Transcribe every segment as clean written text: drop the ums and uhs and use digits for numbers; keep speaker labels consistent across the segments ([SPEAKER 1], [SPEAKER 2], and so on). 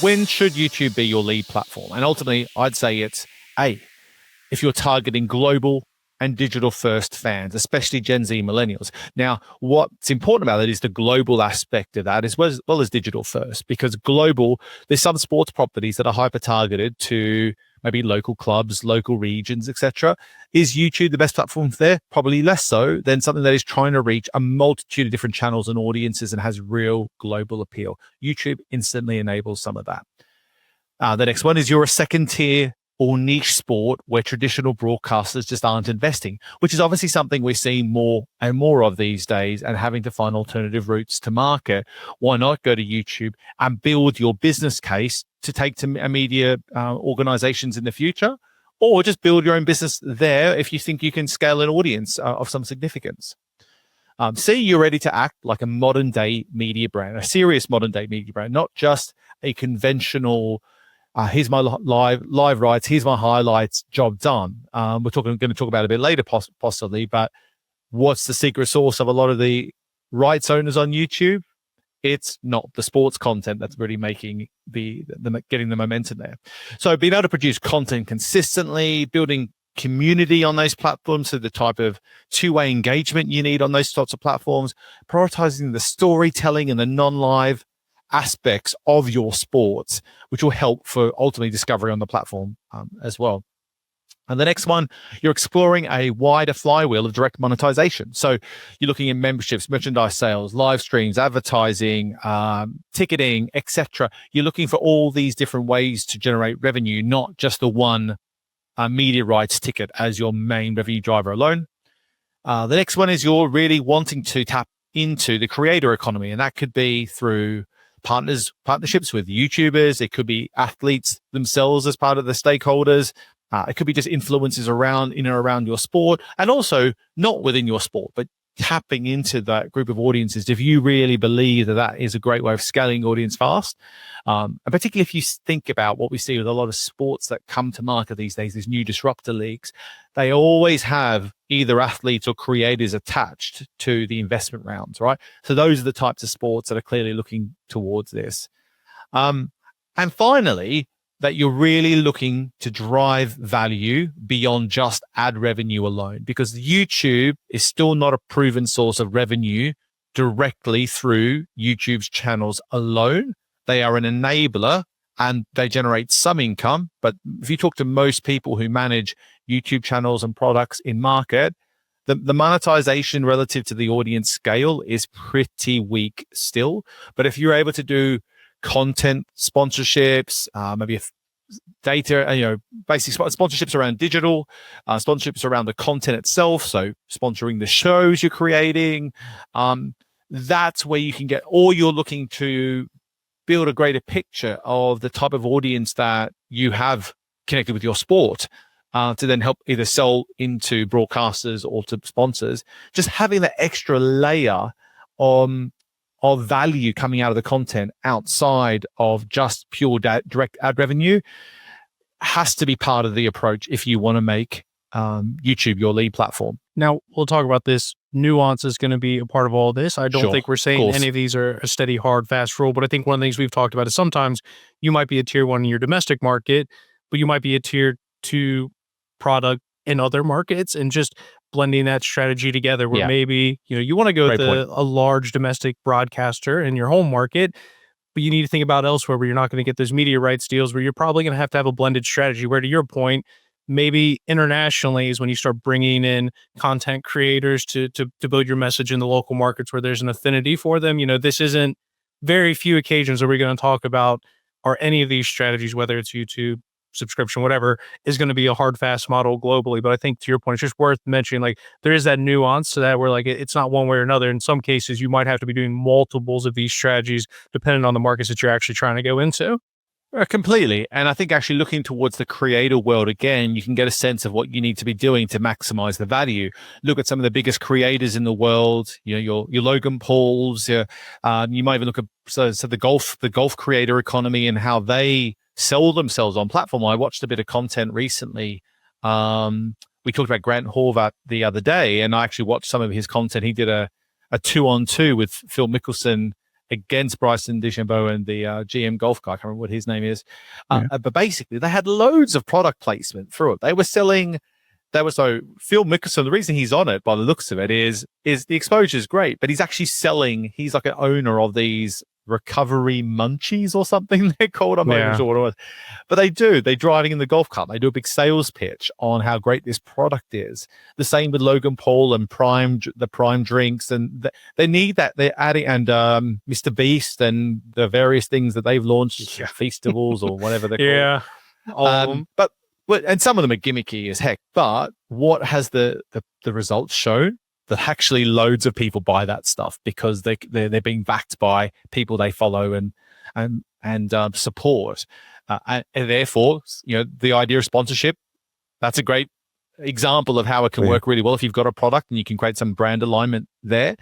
[SPEAKER 1] when should YouTube be your lead platform? And ultimately, I'd say it's if you're targeting global and digital first fans, especially Gen Z millennials. Now, what's important about it is the global aspect of that as well as digital first, because global, there's some sports properties that are hyper targeted to maybe local clubs, local regions, etc. Is YouTube the best platform there? Probably less so than something that is trying to reach a multitude of different channels and audiences and has real global appeal. YouTube instantly enables some of that. The next one is you're a second tier or niche sport where traditional broadcasters just aren't investing, which is obviously something we're seeing more and more of these days and having to find alternative routes to market. Why not go to YouTube and build your business case to take to media organizations in the future, or just build your own business there if you think you can scale an audience of some significance. See, you're ready to act like a modern day media brand, a serious modern day media brand, not just a conventional here's my live rights, here's my highlights, job done. We're going to talk about it a bit later, possibly, but what's the secret sauce of a lot of the rights owners on YouTube? It's not the sports content that's really making getting the momentum there. So being able to produce content consistently, building community on those platforms, so the type of two-way engagement you need on those sorts of platforms, prioritizing the storytelling and the non-live aspects of your sports, which will help for ultimately discovery on the platform as well. And the next one, you're exploring a wider flywheel of direct monetization. So you're looking at memberships, merchandise sales, live streams, advertising, ticketing, etc. You're looking for all these different ways to generate revenue, not just the one media rights ticket as your main revenue driver alone. The next one is you're really wanting to tap into the creator economy, and that could be through partnerships with YouTubers. It could be athletes themselves as part of the stakeholders. It could be just influencers in and around your sport, and also not within your sport, but tapping into that group of audiences if you really believe that is a great way of scaling audience fast. And particularly if you think about what we see with a lot of sports that come to market these days, these new disruptor leagues, they always have either athletes or creators attached to the investment rounds, right? So those are the types of sports that are clearly looking towards this. And finally, that you're really looking to drive value beyond just ad revenue alone, because YouTube is still not a proven source of revenue directly through YouTube's channels alone. They are an enabler and they generate some income. But if you talk to most people who manage YouTube channels and products in market, the monetization relative to the audience scale is pretty weak still. But if you're able to do content sponsorships, maybe data, basically sponsorships around digital, sponsorships around the content itself. So sponsoring the shows you're creating, that's where you can get, or you're looking to build a greater picture of the type of audience that you have connected with your sport, to then help either sell into broadcasters or to sponsors. Just having that extra layer of value coming out of the content outside of just pure direct ad revenue has to be part of the approach if you want to make YouTube your lead platform.
[SPEAKER 2] Now, we'll talk about this. Nuance is going to be a part of all this. I don't think we're saying any of these are a steady, hard, fast rule, but I think one of the things we've talked about is sometimes you might be a tier 1 in your domestic market, but you might be a tier 2 product in other markets, and just blending that strategy together where maybe, you want to go with a large domestic broadcaster in your home market, but you need to think about elsewhere where you're not going to get those media rights deals, where you're probably going to have a blended strategy where, to your point, maybe internationally is when you start bringing in content creators to build your message in the local markets where there's an affinity for them. This isn't very few occasions where we're going to talk about are any of these strategies, whether it's YouTube, subscription, whatever, is going to be a hard, fast model globally. But I think, to your point, it's just worth mentioning, like, there is that nuance to that where, like, it's not one way or another. In some cases, you might have to be doing multiples of these strategies depending on the markets that you're actually trying to go into.
[SPEAKER 1] Completely. And I think actually looking towards the creator world again, you can get a sense of what you need to be doing to maximize the value. Look at some of the biggest creators in the world, your Logan Pauls, you might even look at the golf creator economy and how they sell themselves on platform. I watched a bit of content recently. We talked about Grant Horvath the other day, and I actually watched some of his content. He did a 2-on-2 with Phil Mickelson against Bryson DeChambeau and the GM golf guy. I can't remember what his name is. But basically, they had loads of product placement through it. They were selling. So Phil Mickelson, the reason he's on it by the looks of it is the exposure is great, but he's actually selling. He's like an owner of these recovery munchies or something they're called. I'm not even sure what it was. But they're driving in the golf cart. They do a big sales pitch on how great this product is. The same with Logan Paul and the Prime drinks. And they need that. They're adding, and Mr. Beast and the various things that they've launched, festivals or whatever they're called.
[SPEAKER 2] All of them.
[SPEAKER 1] And some of them are gimmicky as heck. But what has the results shown? That actually loads of people buy that stuff because they're being backed by people they follow and support, and therefore, the idea of sponsorship, that's a great example of how it can work really well if you've got a product and you can create some brand alignment there.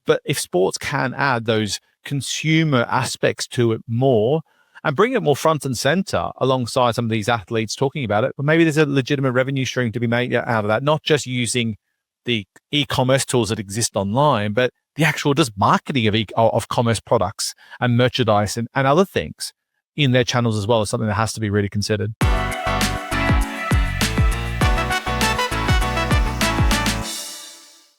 [SPEAKER 1] But if sports can add those consumer aspects to it more and bring it more front and center alongside some of these athletes talking about it, well, maybe there's a legitimate revenue stream to be made out of that, not just using the e-commerce tools that exist online, but the actual just marketing of commerce products and merchandise and other things in their channels as well is something that has to be really considered.